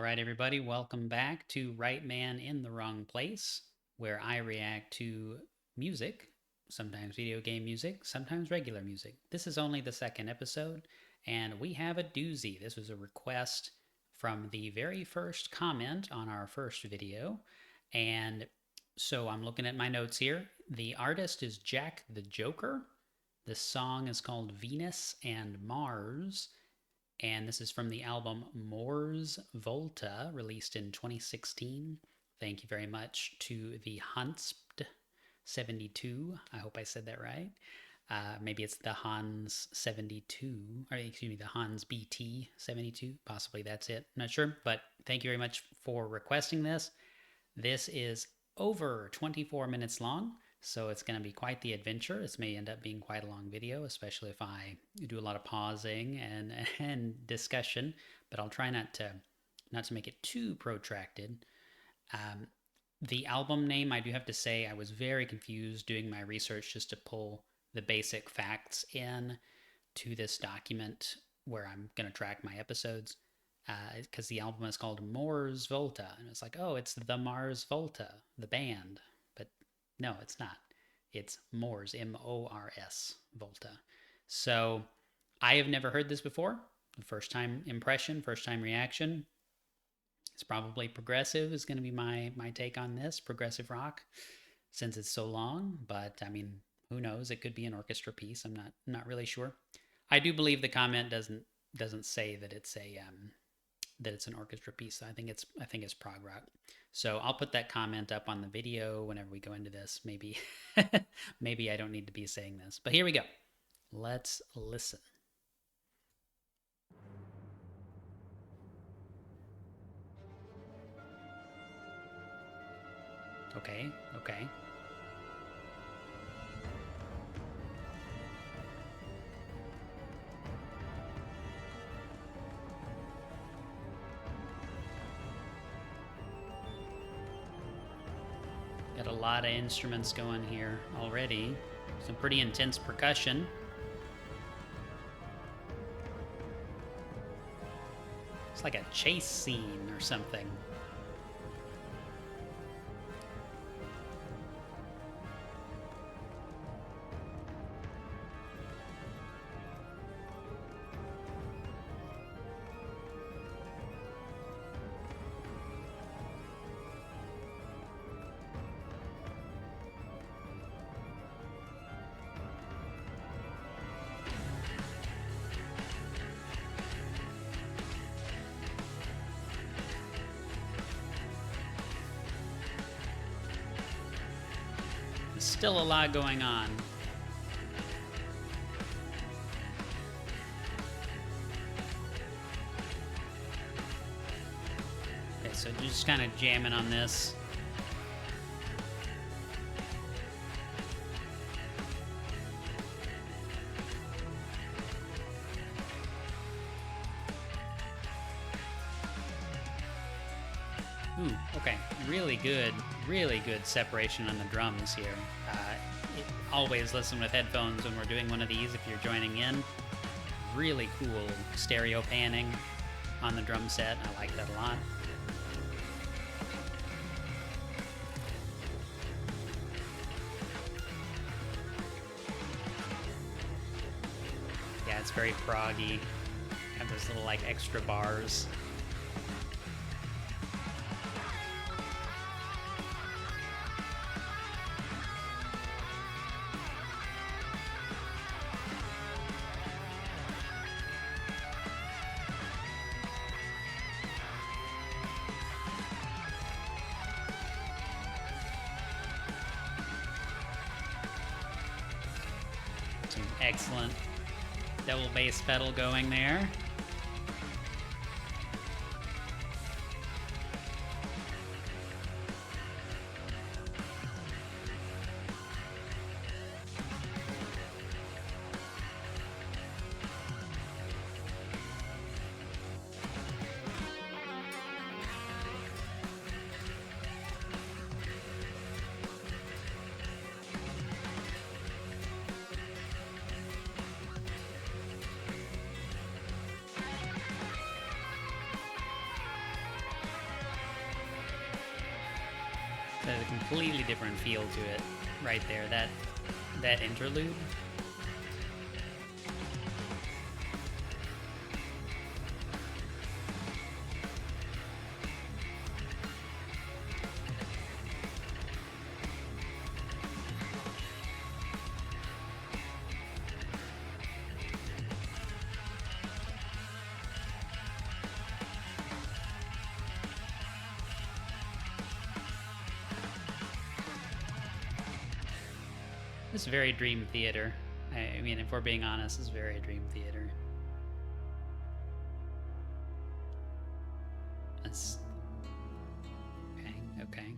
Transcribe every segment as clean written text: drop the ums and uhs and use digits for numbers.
right, everybody, welcome back to Right Man in the Wrong Place, where I react to music, sometimes video game music, sometimes regular music. This is only the second episode, and we have a doozy. This was a request from the very first comment on our first video, and so I'm looking at my notes here. The artist is Jack the Joker. The song is called Venus and Mars, and this is from the album Moore's Volta, released in 2016. Thank you very much to the Hans72. I hope I said that right. Maybe it's the Hans 72, or excuse me, the Hans BT 72. Possibly that's it. I'm not sure, but thank you very much for requesting this. This is over 24 minutes long, so it's going to be quite the adventure. This may end up being quite a long video, especially if I do a lot of pausing and discussion, but I'll try not to make it too protracted. The album name, I do have to say, I was very confused doing my research just to pull the basic facts in to this document where I'm going to track my episodes, because the album is called Moore's Volta, and it's like, oh, it's the Mars Volta, the band, but no, it's not. It's Moore's, M-O-R-S, Volta. So I have never heard this before. First time impression, first time reaction. It's probably progressive is going to be my take on this, progressive rock, since it's so long. But I mean, who knows? It could be an orchestra piece. I'm not really sure. I do believe the comment doesn't say that it's an orchestra piece. I think it's prog rock. So I'll put that comment up on the video whenever we go into this. Maybe maybe I don't need to be saying this, but here we go. Let's listen. Okay. Got a lot of instruments going here already. Some pretty intense percussion. It's like a chase scene or something. There's still a lot going on. Okay, so just kind of jamming on this. Ooh, okay, really good separation on the drums here. Always listen with headphones when we're doing one of these if you're joining in. Really cool stereo panning on the drum set. I like that a lot. Yeah, it's very proggy. Have those little like extra bars. Some excellent double bass pedal going there. a completely different feel to it right there. That interlude. It's very Dream Theater. I mean, if we're being honest, it's very Dream Theater. That's okay. Okay.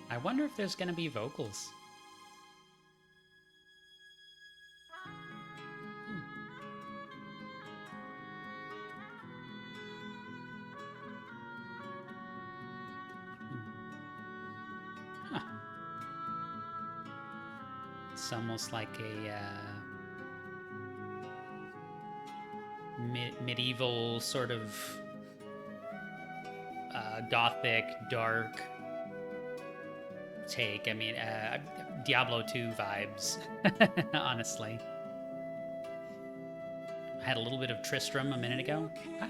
I wonder if there's going to be vocals. Huh. It's almost like a medieval sort of gothic, dark take. I mean, Diablo 2 vibes, honestly. I had a little bit of Tristram a minute ago. Ah.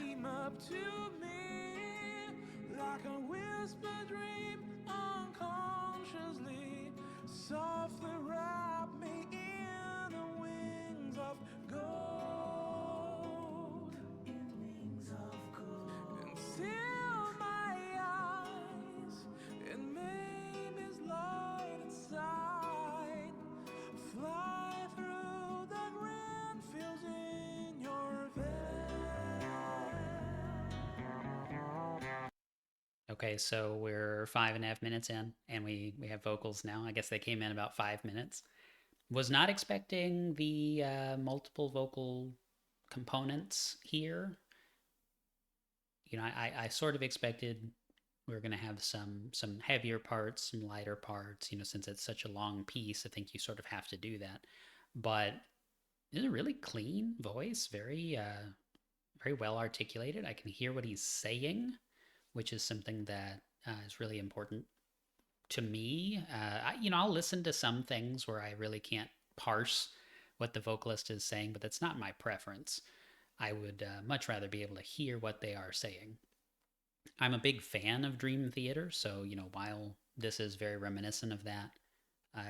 Okay, so we're 5.5 minutes in, and we have vocals now. I guess they came in about 5 minutes. Was not expecting the multiple vocal components here. You know, I sort of expected we were going to have some heavier parts, some lighter parts. You know, since it's such a long piece, I think you sort of have to do that. But it's a really clean voice, very well articulated. I can hear what he's saying, which is something that is really important to me. I'll listen to some things where I really can't parse what the vocalist is saying, but that's not my preference. I would much rather be able to hear what they are saying. I'm a big fan of Dream Theater, so while this is very reminiscent of that,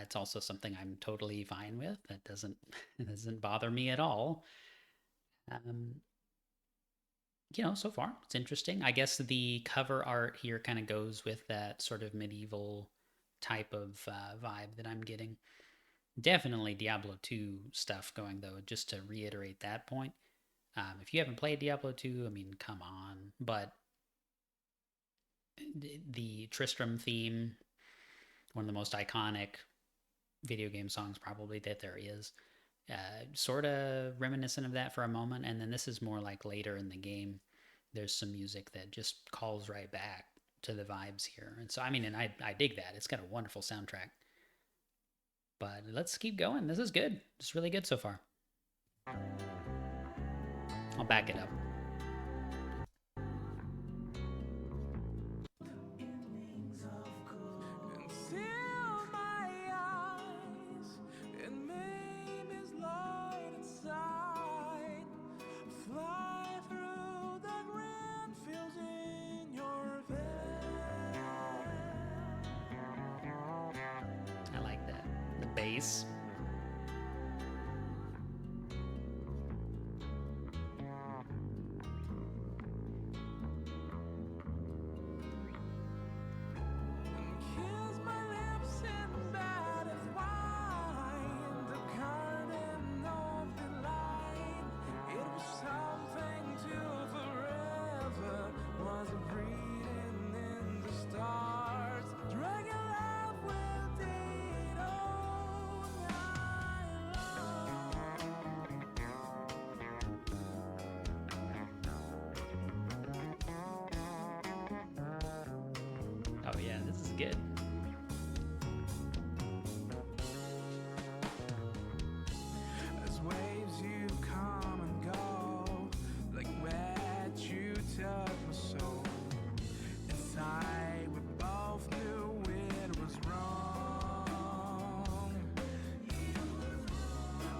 it's also something I'm totally fine with. That doesn't it doesn't bother me at all. Um, so far it's interesting. I guess the cover art here kind of goes with that sort of medieval type of vibe that I'm getting. Definitely Diablo 2 stuff going though, just to reiterate that point. If you haven't played Diablo 2, I mean, come on. But the Tristram theme, one of the most iconic video game songs probably that there is, sort of reminiscent of that for a moment. And then this is more like later in the game. There's some music that just calls right back to the vibes here. And so, I mean, and I dig that. It's got a wonderful soundtrack. But let's keep going. This is good. It's really good so far. I'll back it up. I like that. The bass. good. As waves you come and go, like wet you took my soul. Inside we both knew it was wrong.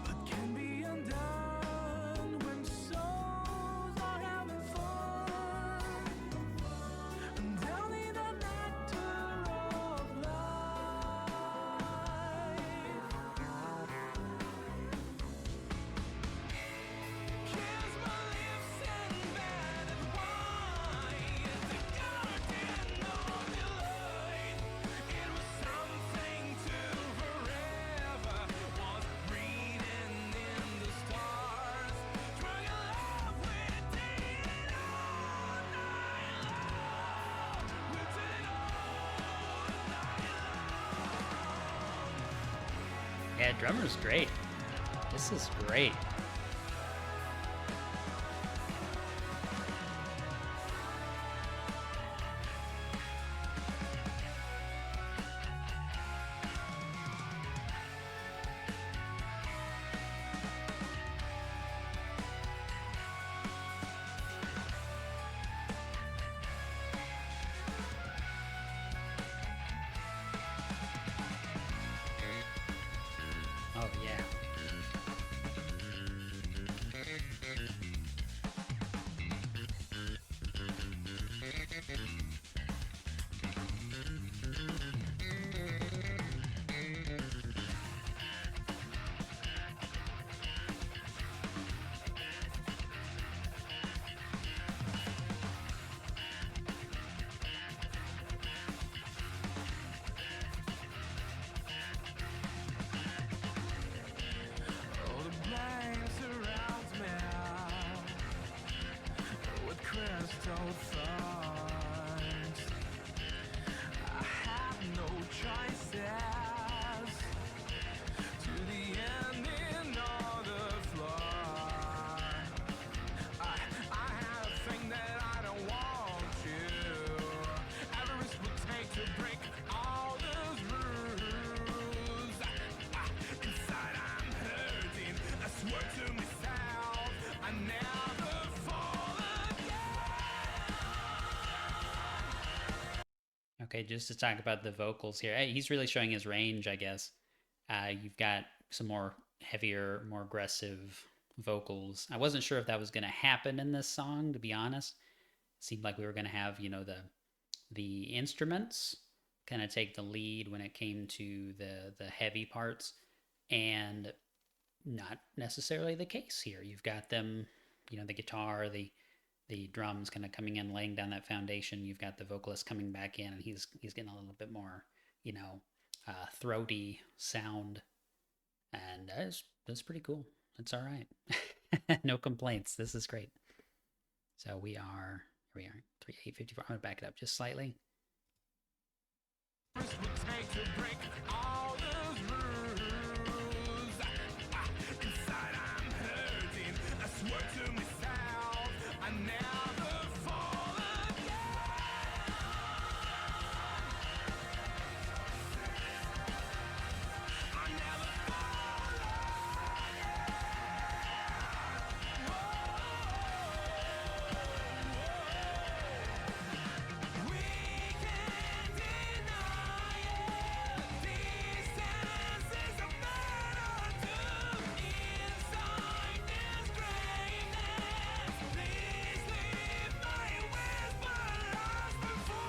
But can be undone when souls are having fun. And down in the nectar of life. Kiss my lips and bed and wine. The garden of delight. It was something to forever. Was reading in the stars. Drunk in love with day and all night long. With it all night long. Yeah, drummer's great. This is great. Oh, yeah. Oh, the blank surrounds me with crystal thorns. I have no choices to the ending of the floor. I have a thing that I don't want to. Every risk would take to break all those rules. Inside I'm hurting. I swear to myself I never fall again. Okay, just to talk about the vocals here. He's really showing his range, I guess. You've got some more heavier, more aggressive vocals. I wasn't sure if that was going to happen in this song, to be honest. It seemed like we were going to have, the instruments kind of take the lead when it came to the heavy parts, and not necessarily the case here. You've got them, the guitar, the drums kind of coming in, laying down that foundation. You've got the vocalist coming back in, and he's getting a little bit more, throaty sound, and that's pretty cool. That's all right. No complaints. This is great. So here we are, 3/854. I'm gonna back it up just slightly. Risk would take to break all those rules. Inside I'm hurting. I swear to myself I never fall again. I never fall again. We can't deny it. These sentences are better too. Inside this greatness, please leave my whisper lost before.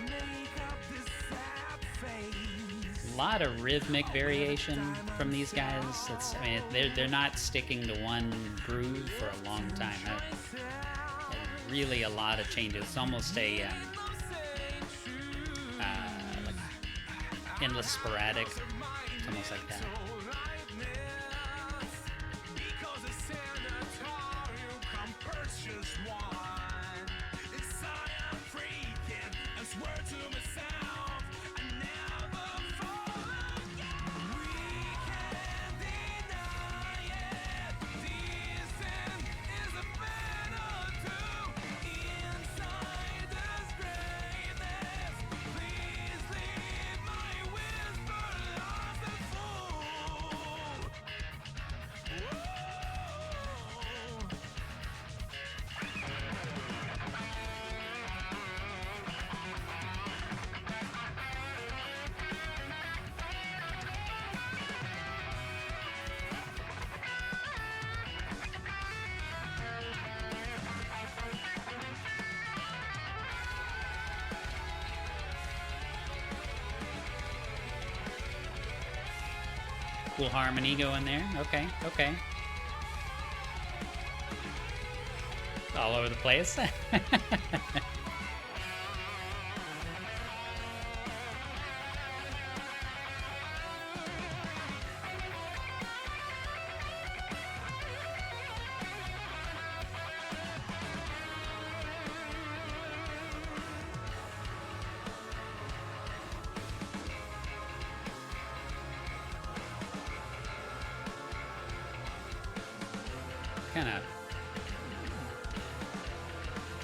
Make up this sad face. A lot of rhythmic variation from these guys. They're not sticking to one groove for a long time. Really, a lot of changes. It's almost a like endless sporadic. It's almost like that. Cool harmony going there. Okay, okay. All over the place. Kind of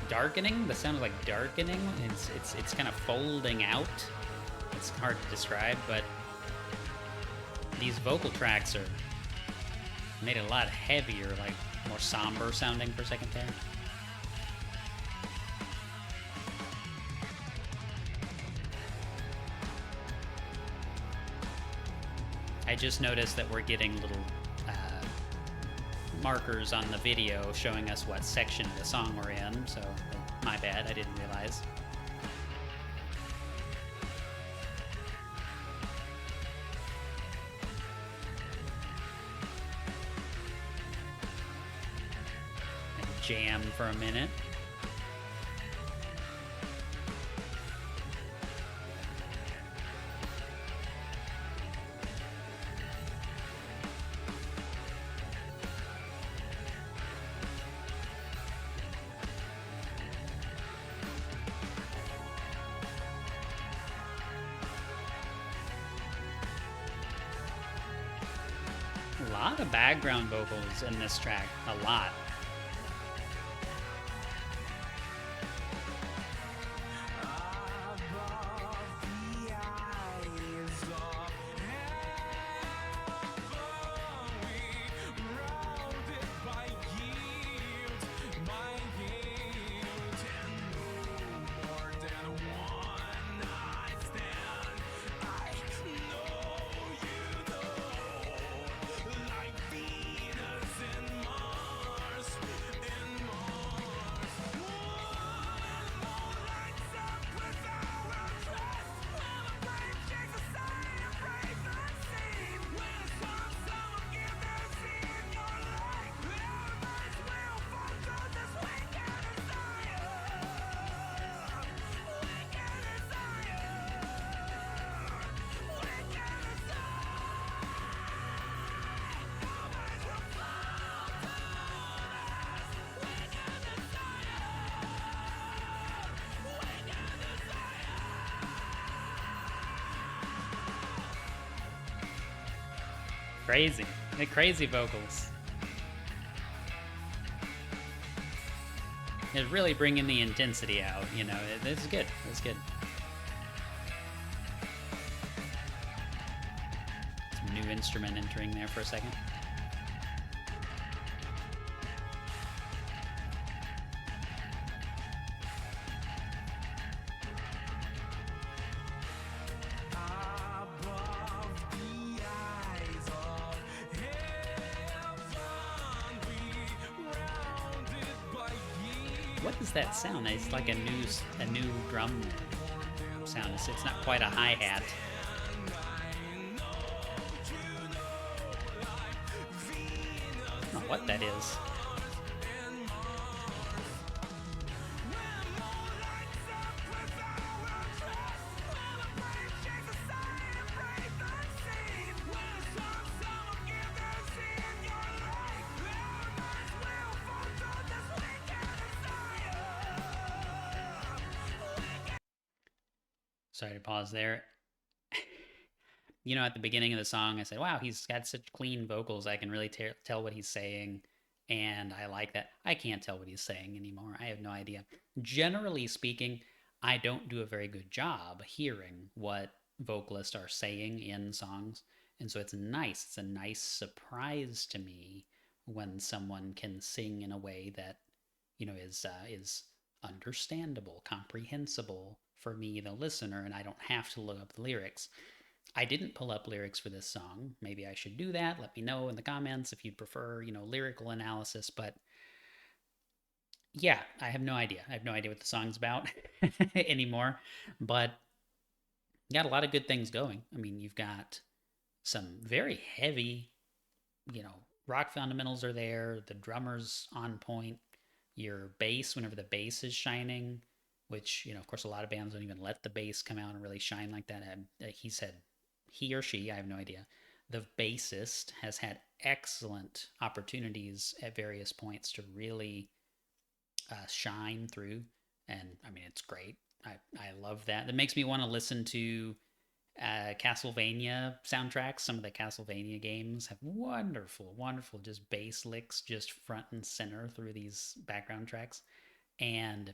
darkening. The sound is like darkening. It's kind of folding out. It's hard to describe, but these vocal tracks are made it a lot heavier, like more somber sounding for a second there. I just noticed that we're getting little markers on the video showing us what section of the song we're in, so my bad, I didn't realize. Jam for a minute. A lot of background vocals in this track, a lot. Crazy. The crazy vocals. It's really bringing the intensity out, you know. It's good. It's good. Some new instrument entering there for a second. What is that sound? It's like a new drum sound. It's not quite a hi-hat. I don't know what that is. Sorry to pause there. You know, at the beginning of the song, I said, wow, he's got such clean vocals. I can really tell what he's saying. And I like that. I can't tell what he's saying anymore. I have no idea. Generally speaking, I don't do a very good job hearing what vocalists are saying in songs. And so it's nice. It's a nice surprise to me when someone can sing in a way that, you know, is understandable, comprehensible for me, the listener, and I don't have to look up the lyrics. I didn't pull up lyrics for this song. Maybe I should do that. Let me know in the comments if you'd prefer, you know, lyrical analysis. But yeah, I have no idea. I have no idea what the song's about anymore. But you got a lot of good things going. I mean, you've got some very heavy, rock fundamentals are there. The drummer's on point. Your bass, whenever the bass is shining, which, of course, a lot of bands don't even let the bass come out and really shine like that. He said, he or she, I have no idea, the bassist has had excellent opportunities at various points to really shine through. And I mean, it's great. I love that. That makes me want to listen to Castlevania soundtracks. Some of the Castlevania games have wonderful, wonderful just bass licks just front and center through these background tracks. And,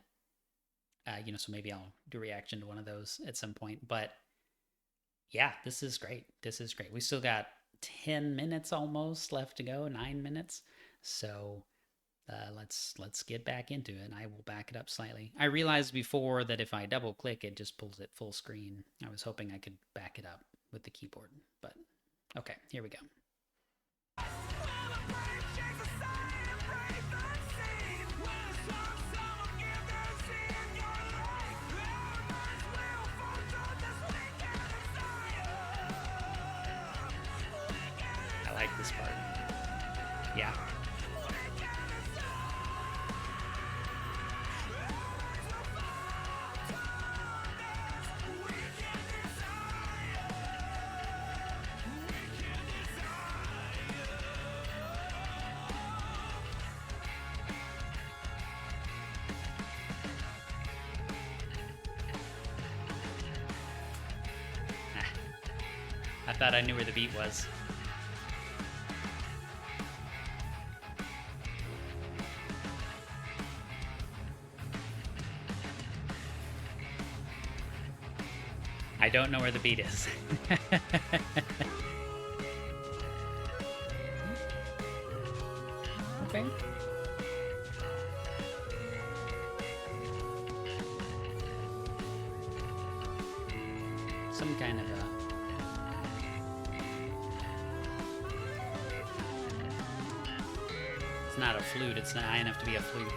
so maybe I'll do a reaction to one of those at some point. But yeah, this is great. This is great. We still got 10 minutes almost left to go, 9 minutes. So let's get back into it. I will back it up slightly. I realized before that if I double click, it just pulls it full screen. I was hoping I could back it up with the keyboard, but okay, here we go. I like this part. Yeah. I thought I knew where the beat was. I don't know where the beat is. Okay. Some kind of a... It's not a flute. It's not high enough to be a flute.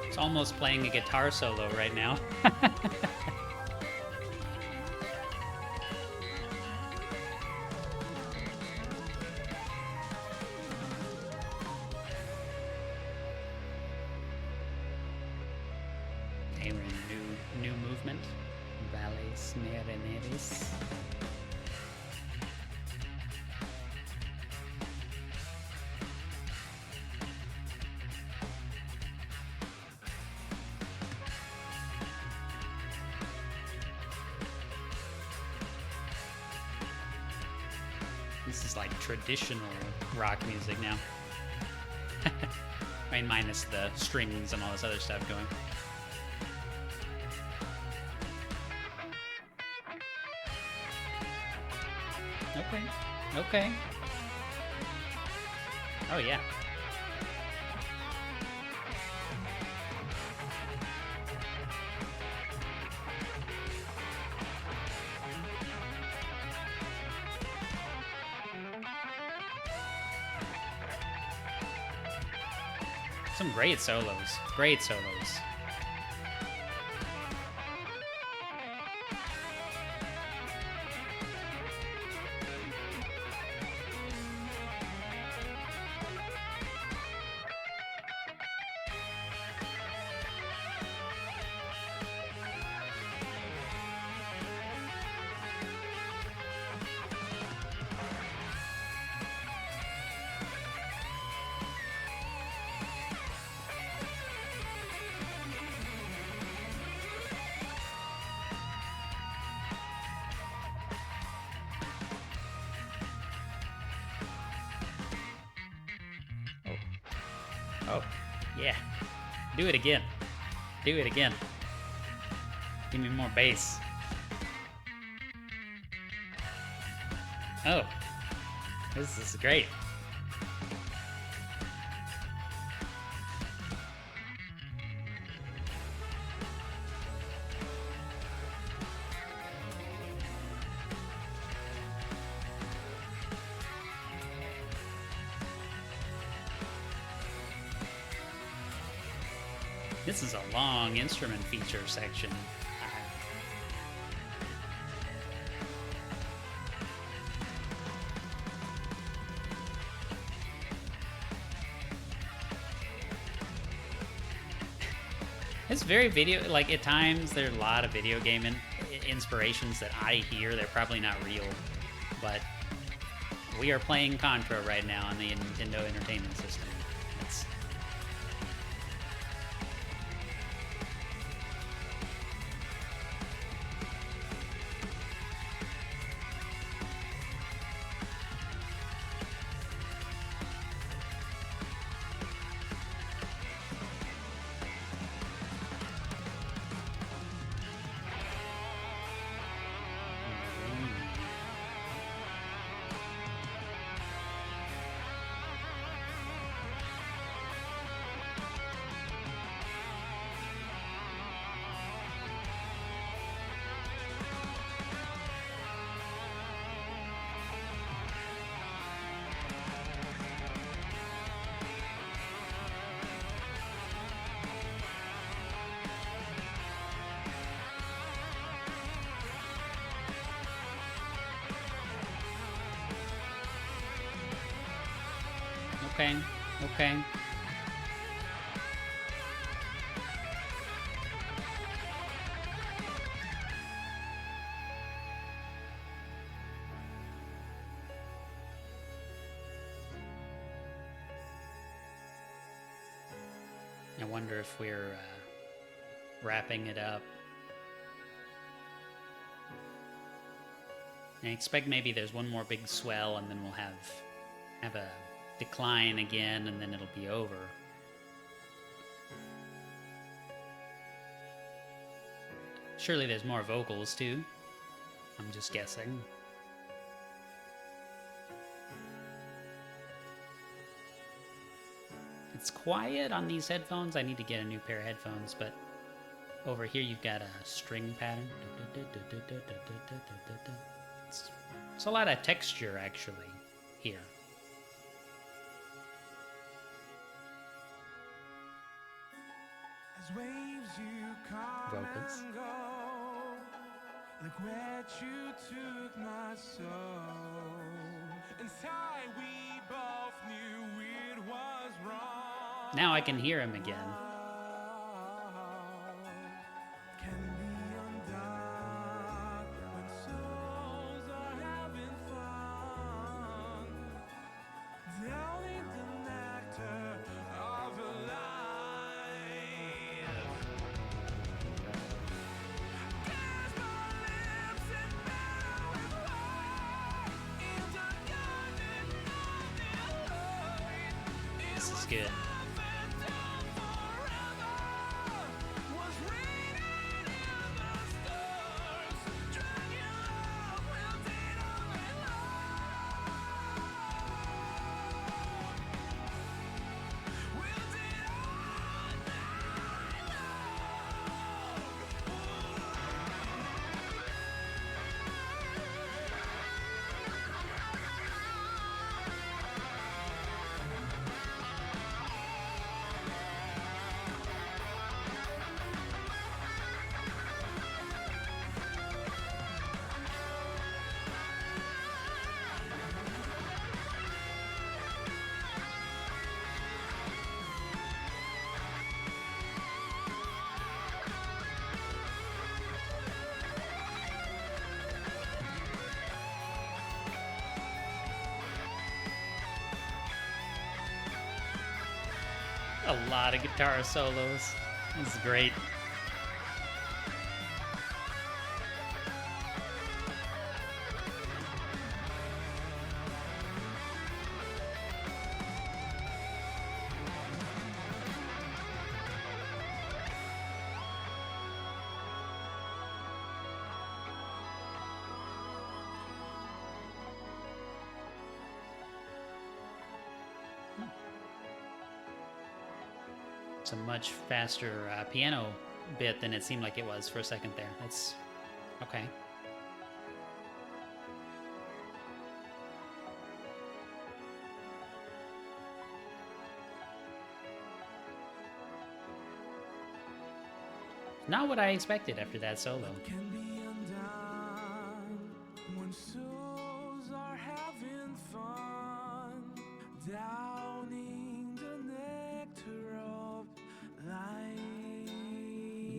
It's almost playing a guitar solo right now. Hey, we're in a new movement. Valles Nereneres. This is like traditional rock music now. I mean, minus the strings and all this other stuff going. Okay. Okay. Oh, yeah. Some great solos. Great solos. Oh, yeah. Do it again. Do it again. Give me more bass. Oh, this is great. This is a long instrument feature section. It's very video, like at times there are a lot of video game inspirations that I hear. They're probably not real, but we are playing Contra right now on the Nintendo Entertainment System. It's okay, okay. I wonder if we're wrapping it up. I expect maybe there's one more big swell, and then we'll have a decline again, and then it'll be over. Surely there's more vocals too. I'm just guessing. It's quiet on these headphones. I need to get a new pair of headphones, but over here you've got a string pattern. It's a lot of texture actually here. As waves you come Vocals. and go, like where you took my soul. Inside we both knew it was wrong. Now I can hear him again. Can be undone when souls are having fun. Down in the nectar of a life. Kiss my lips and bear with love. In the garden of the This is good. A lot of guitar solos. This is great. It's a much faster piano bit than it seemed like it was for a second there. That's okay. Not what I expected after that solo. What can be undone when souls are having fun, downing the nectar of life? Ooh.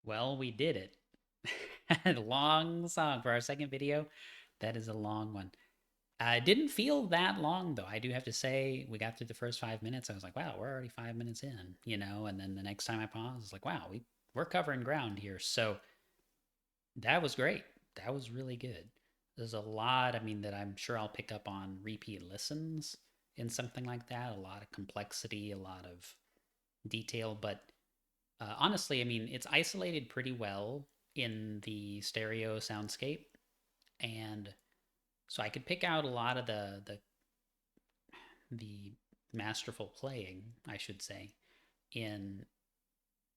Well, we did it. Long song for our second video. That is a long one. It didn't feel that long though. I do have to say, we got through the first 5 minutes. I was like, wow, we're already 5 minutes in, you know. And then the next time I paused, it's like, wow, we're covering ground here. So that was great. That was really good. There's a lot, I mean, that I'm sure I'll pick up on repeat listens in something like that. A lot of complexity, a lot of detail, but honestly, I mean, it's isolated pretty well in the stereo soundscape, and so I could pick out a lot of the masterful playing, I should say, in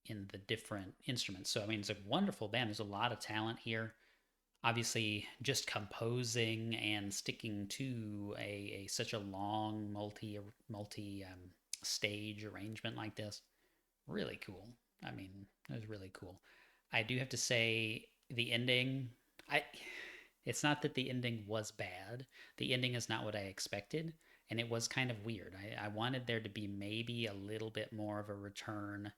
the different instruments. So I mean, it's a wonderful band. There's a lot of talent here. Obviously, just composing and sticking to a such a long multi stage arrangement like this, really cool. I mean, it was really cool. I do have to say the ending. I It's not that the ending was bad. The ending is not what I expected, and it was kind of weird. I wanted there to be maybe a little bit more of a return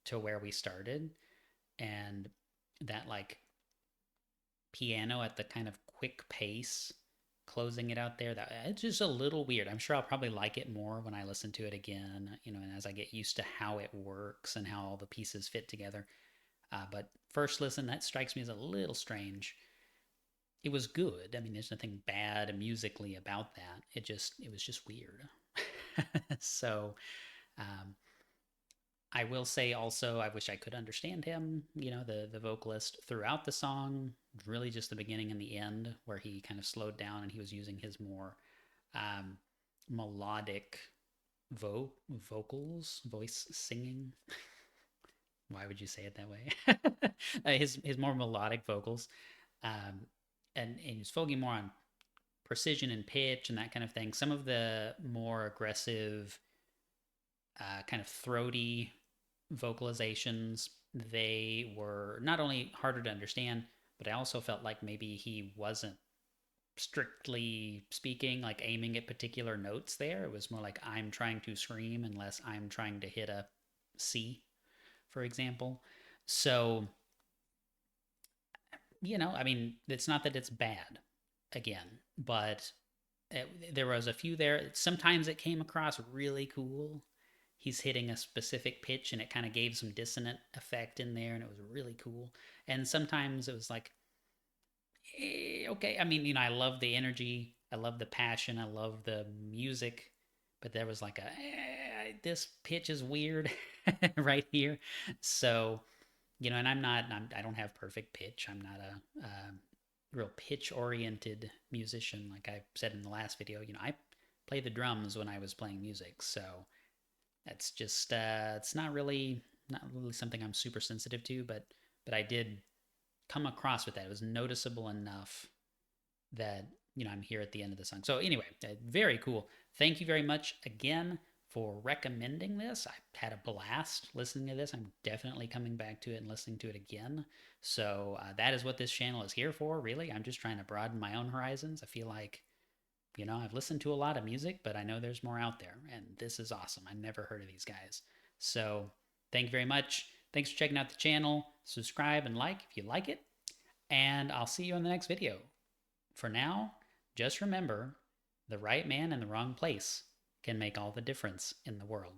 to where we started, and that like piano at the kind of quick pace closing it out there, that it's just a little weird. I'm sure I'll probably like it more when I listen to it again, you know, and as I get used to how it works and how all the pieces fit together. But first listen, that strikes me as a little strange. It was good. I mean, there's nothing bad musically about that. It was just weird. So um, I will say also, I wish I could understand him. You know, the vocalist throughout the song, really just the beginning and the end, where he kind of slowed down and he was using his more um, melodic vocals, voice singing. Why would you say it that way? His more melodic vocals, um, and he was focusing more on precision and pitch and that kind of thing. Some of the more aggressive, kind of throaty vocalizations, they were not only harder to understand, but I also felt like maybe he wasn't strictly speaking, like aiming at particular notes there. It was more like I'm trying to scream and less I'm trying to hit a C, for example. So, you know, I mean, it's not that it's bad, again, but there was a few there. Sometimes it came across really cool. He's hitting a specific pitch and it kind of gave some dissonant effect in there and it was really cool. And sometimes it was like, okay, I mean, you know, I love the energy, I love the passion, I love the music, but there was like this pitch is weird right here. So, you know, and I don't have perfect pitch. I'm not a real pitch oriented musician. Like I said in the last video, you know, I play the drums when I was playing music. So that's just, it's not really something I'm super sensitive to, but I did come across with that. It was noticeable enough that, you know, I'm here at the end of the song. So anyway, very cool. Thank you very much again for recommending this. I had a blast listening to this. I'm definitely coming back to it and listening to it again. So that is what this channel is here for, really. I'm just trying to broaden my own horizons. I feel like, you know, I've listened to a lot of music, but I know there's more out there, and this is awesome. I never heard of these guys. So thank you very much. Thanks for checking out the channel. Subscribe and like if you like it, and I'll see you in the next video. For now, just remember, the right man in the wrong place can make all the difference in the world.